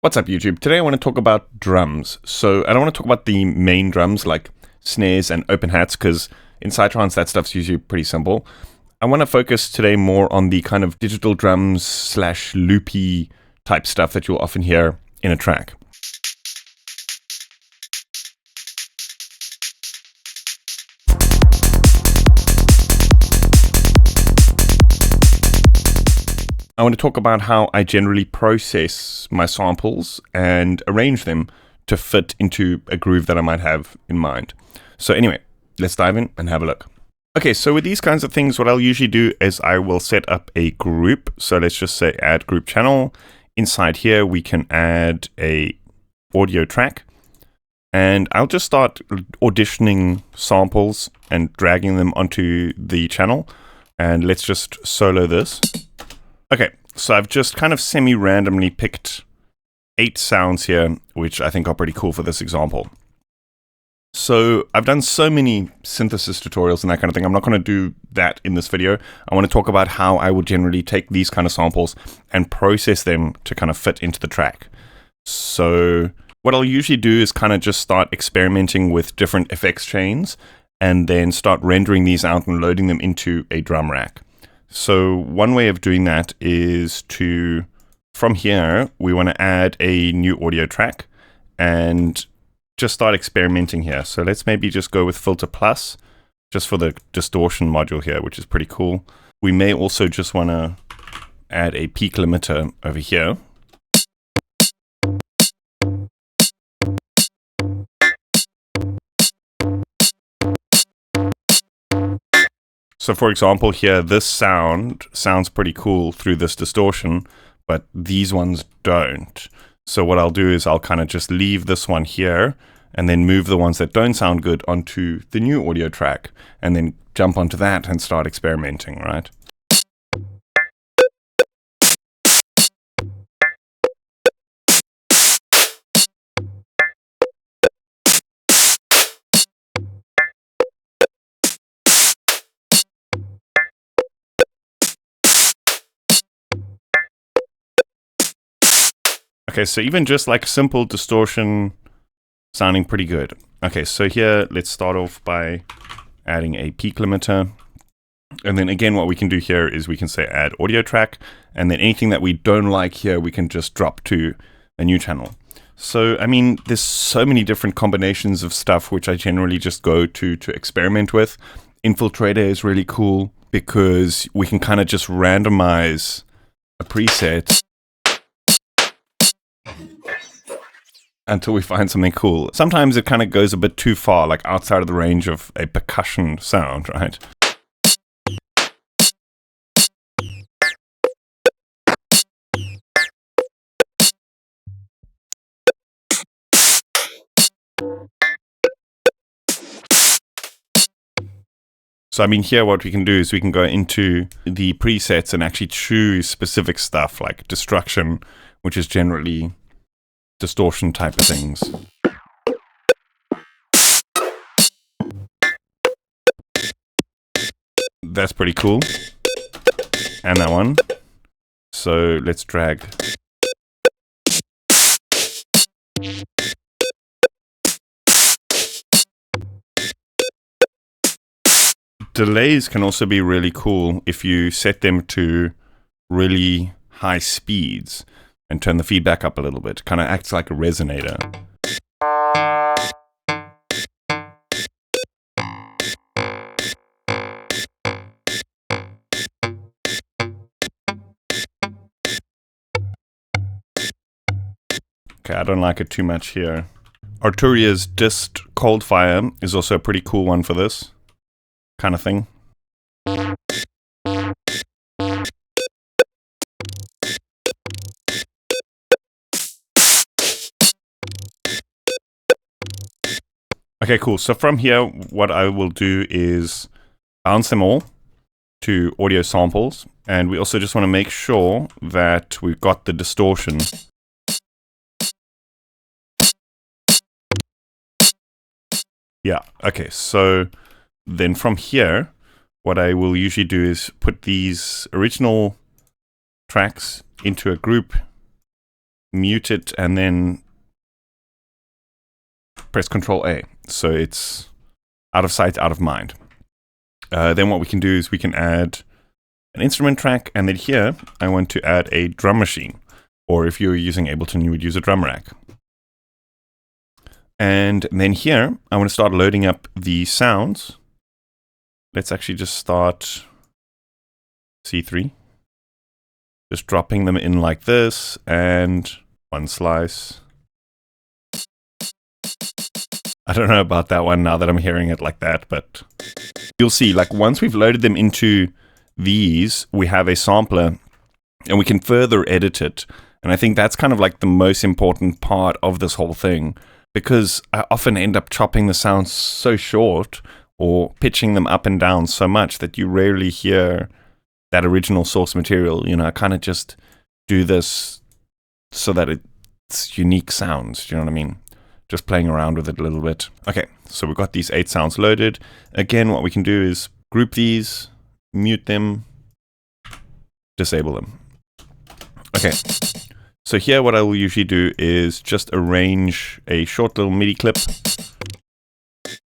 What's up, YouTube? Today I want to talk about drums. So I don't want to talk about the main drums like snares and open hats because in Psytrance that stuff's usually pretty simple. I want to focus today more on the kind of digital drums slash loopy type stuff that you'll often hear in a track. I want to talk about how I generally process my samples and arrange them to fit into a groove that I might have in mind. So anyway, let's dive in and have a look. Okay, so with these kinds of things, what I'll usually do is I will set up a group. So let's just say add group channel. Inside here, we can add a audio track. And I'll just start auditioning samples and dragging them onto the channel. And let's just solo this. Okay, so I've just kind of semi-randomly picked 8 sounds here, which I think are pretty cool for this example. So I've done so many synthesis tutorials and that kind of thing. I'm not going to do that in this video. I want to talk about how I would generally take these kind of samples and process them to kind of fit into the track. So what I'll usually do is kind of just start experimenting with different effects chains and then start rendering these out and loading them into a drum rack. So one way of doing that is to, from here, we want to add a new audio track and just start experimenting here. So let's maybe just go with filter plus, just for the distortion module here, which is pretty cool. We may also just want to add a peak limiter over here. So for example here, this sound sounds pretty cool through this distortion, but these ones don't. So what I'll do is I'll kind of just leave this one here and then move the ones that don't sound good onto the new audio track and then jump onto that and start experimenting, right? Okay, so even just like simple distortion sounding pretty good. Okay, so here let's start off by adding a peak limiter. And then again, what we can do here is we can say add audio track. And then anything that we don't like here, we can just drop to a new channel. So, I mean, there's so many different combinations of stuff which I generally just go to experiment with. Infiltrator is really cool because we can kind of just randomize a preset until we find something cool. Sometimes it kind of goes a bit too far, like outside of the range of a percussion sound, right? So I mean here what we can do is we can go into the presets and actually choose specific stuff like destruction, which is generally distortion type of things. That's pretty cool. And that one. So let's drag. Delays can also be really cool if you set them to really high speeds and turn the feedback up a little bit. Kind of acts like a resonator. Okay, I don't like it too much here. Arturia's Dist Coldfire is also a pretty cool one for this kind of thing. Okay, cool. So from here, what I will do is bounce them all to audio samples. And we also just want to make sure that we've got the distortion. Yeah, okay. So then from here, what I will usually do is put these original tracks into a group mute it, and then press Control A. So it's out of sight, out of mind. Then what we can do is we can add an instrument track, and then here I want to add a drum machine. Or if you're using Ableton, you would use a drum rack. And then here, I want to start loading up the sounds. Let's actually just start C3. Just dropping them in like this, and one slice. I don't know about that one now that I'm hearing it like that, but you'll see, like once we've loaded them into these, we have a sampler, and we can further edit it. And I think that's kind of like the most important part of this whole thing, because I often end up chopping the sounds so short or pitching them up and down so much that you rarely hear that original source material. You know, I kind of just do this so that it's unique sounds. Do you know what I mean? Just playing around with it a little bit. Okay, so we've got these 8 sounds loaded. Again, what we can do is group these, mute them, disable them. Okay. So here what I will usually do is just arrange a short little MIDI clip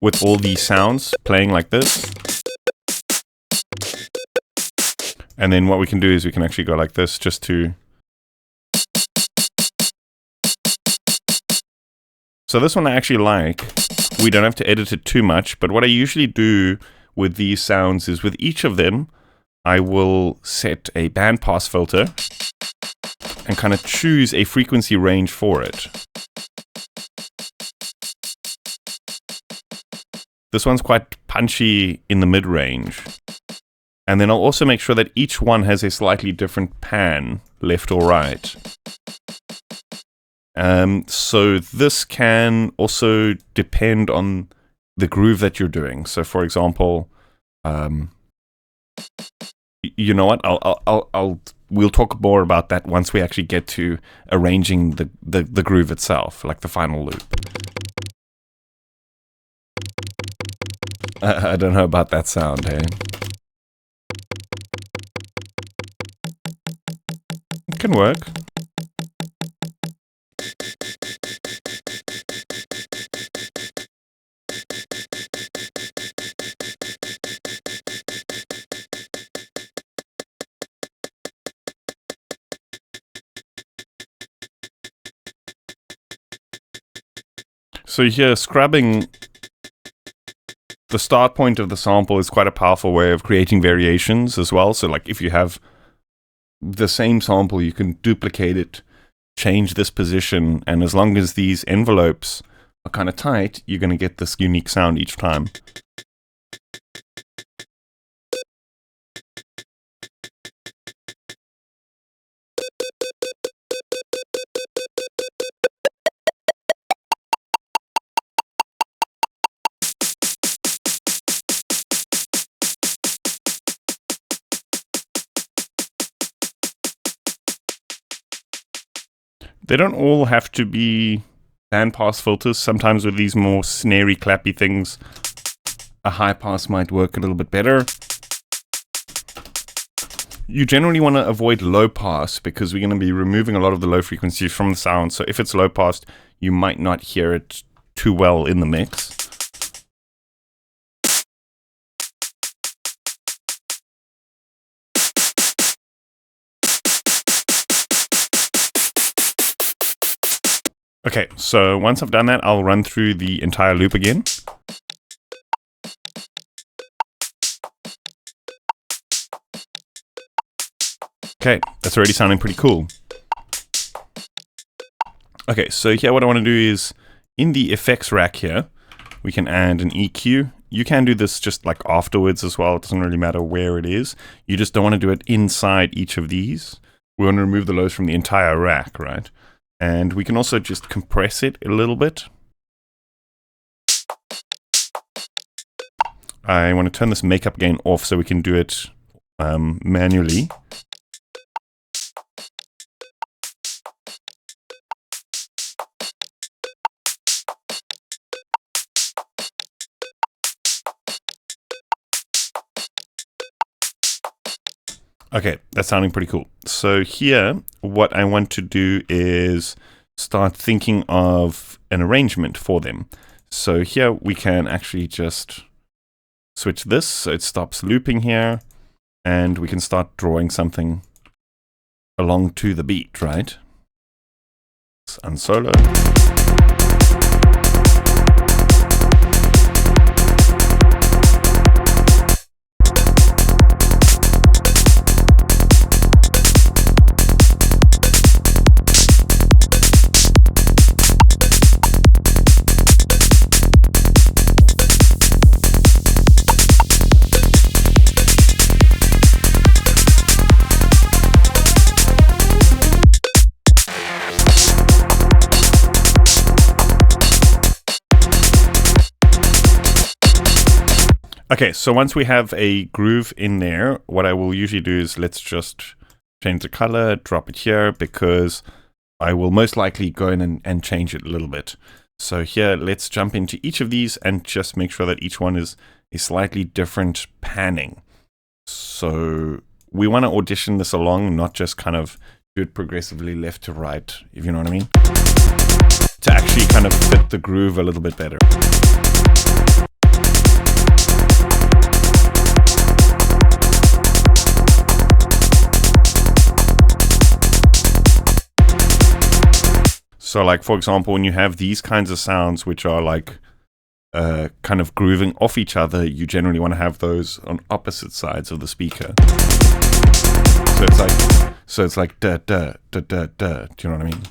with all these sounds playing like this. And then what we can do is we can actually go like this just to... So this one I actually like. We don't have to edit it too much, but what I usually do with these sounds is with each of them, I will set a bandpass filter and kind of choose a frequency range for it. This one's quite punchy in the mid-range. And then I'll also make sure that each one has a slightly different pan, left or right. So this can also depend on the groove that you're doing. So for example, you know what? We'll talk more about that once we actually get to arranging the groove itself, like the final loop. I don't know about that sound, hey? It can work. So here, scrubbing the start point of the sample is quite a powerful way of creating variations as well. So like if you have the same sample, you can duplicate it, change this position, and as long as these envelopes are kind of tight, you're going to get this unique sound each time. They don't all have to be bandpass filters. Sometimes with these more snarey, clappy things, a high pass might work a little bit better. You generally want to avoid low pass because we're going to be removing a lot of the low frequencies from the sound. So if it's low pass, you might not hear it too well in the mix. Okay, so once I've done that, I'll run through the entire loop again. Okay, that's already sounding pretty cool. Okay, so here what I want to do is, in the effects rack here, we can add an EQ. You can do this just like afterwards as well. It doesn't really matter where it is. You just don't want to do it inside each of these. We want to remove the lows from the entire rack, right? And we can also just compress it a little bit. I want to turn this makeup gain off so we can do it manually. Okay, that's sounding pretty cool. So here, what I want to do is start thinking of an arrangement for them. So here we can actually just switch this so it stops looping here, and we can start drawing something along to the beat, right? Let's unsolo. Okay, so once we have a groove in there, what I will usually do is let's just change the color, drop it here, because I will most likely go in and change it a little bit. So here, let's jump into each of these and just make sure that each one is a slightly different panning. So we want to audition this along, not just kind of do it progressively left to right, if you know what I mean, to actually kind of fit the groove a little bit better. So like, for example, when you have these kinds of sounds, which are like kind of grooving off each other, you generally want to have those on opposite sides of the speaker. So it's like da da da da da. Do you know what I mean?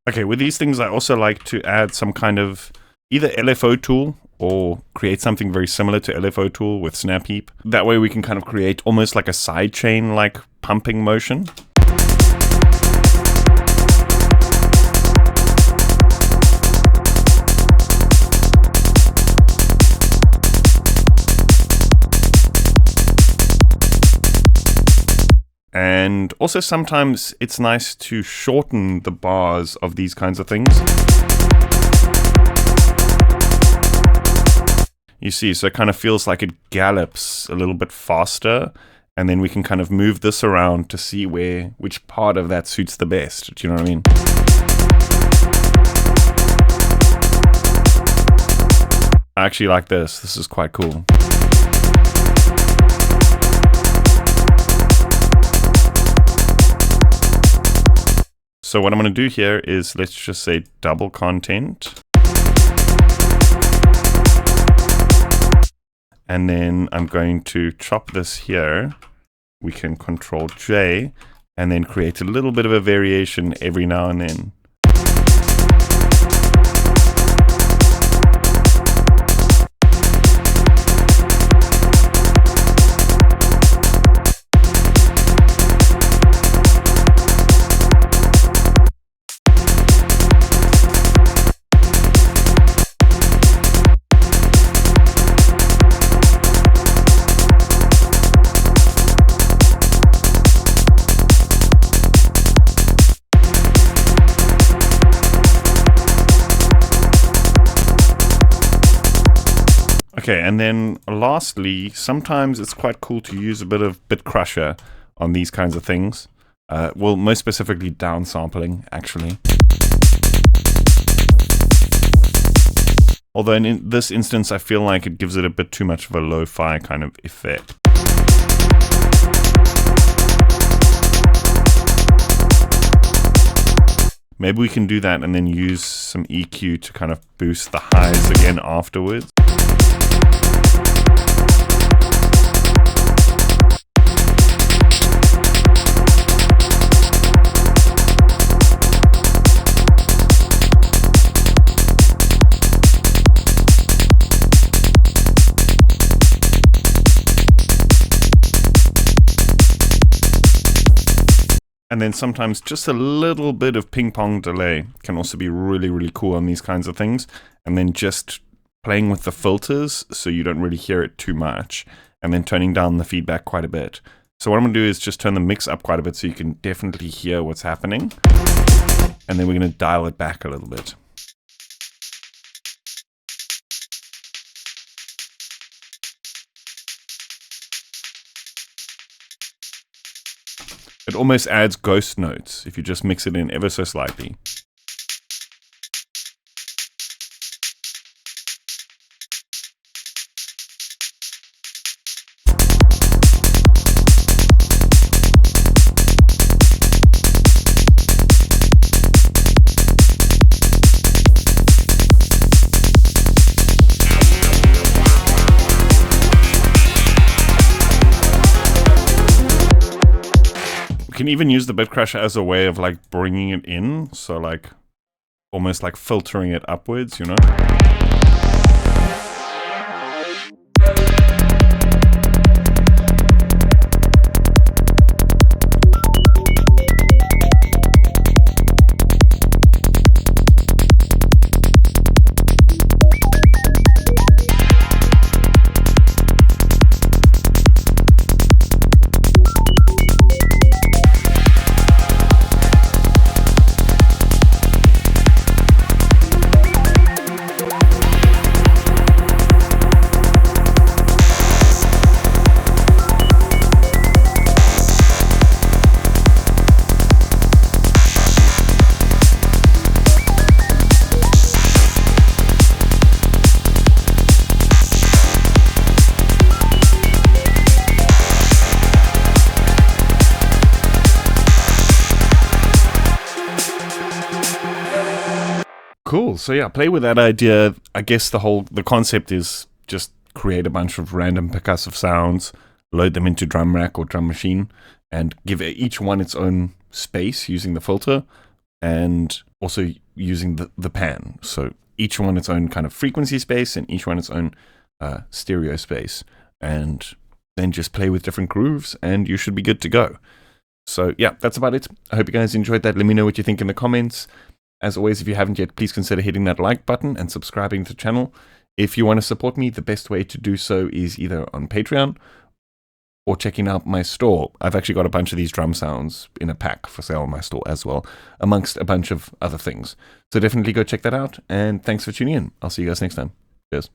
Okay, with these things, I also like to add some kind of either LFO tool or create something very similar to LFO tool with snap heap. That way we can kind of create almost like a sidechain like pumping motion. And also sometimes it's nice to shorten the bars of these kinds of things. You see, so it kind of feels like it gallops a little bit faster, and then we can kind of move this around to see which part of that suits the best. Do you know what I mean? I actually like this. This is quite cool. So what I'm going to do here is, let's just say double content. And then I'm going to chop this here. We can Control J and then create a little bit of a variation every now and then. Okay, and then lastly, sometimes it's quite cool to use a bit of bitcrushing on these kinds of things. Well, most specifically downsampling, actually. Although in this instance, I feel like it gives it a bit too much of a lo-fi kind of effect. Maybe we can do that and then use some EQ to kind of boost the highs again afterwards. And then sometimes just a little bit of ping pong delay can also be really, really cool on these kinds of things. And then just playing with the filters so you don't really hear it too much, and then turning down the feedback quite a bit. So what I'm going to do is just turn the mix up quite a bit so you can definitely hear what's happening. And then we're going to dial it back a little bit. It almost adds ghost notes if you just mix it in ever so slightly. You can even use the bitcrusher as a way of like bringing it in, so like almost like filtering it upwards, you know? Cool. So yeah, play with that idea. I guess the concept is just create a bunch of random percussive sounds, load them into drum rack or drum machine, and give each one its own space using the filter, and also using the pan. So each one its own kind of frequency space, and each one its own stereo space, and then just play with different grooves, and you should be good to go. So yeah, that's about it. I hope you guys enjoyed that. Let me know what you think in the comments. As always, if you haven't yet, please consider hitting that like button and subscribing to the channel. If you want to support me, the best way to do so is either on Patreon or checking out my store. I've actually got a bunch of these drum sounds in a pack for sale on my store as well, amongst a bunch of other things. So definitely go check that out, and thanks for tuning in. I'll see you guys next time. Cheers.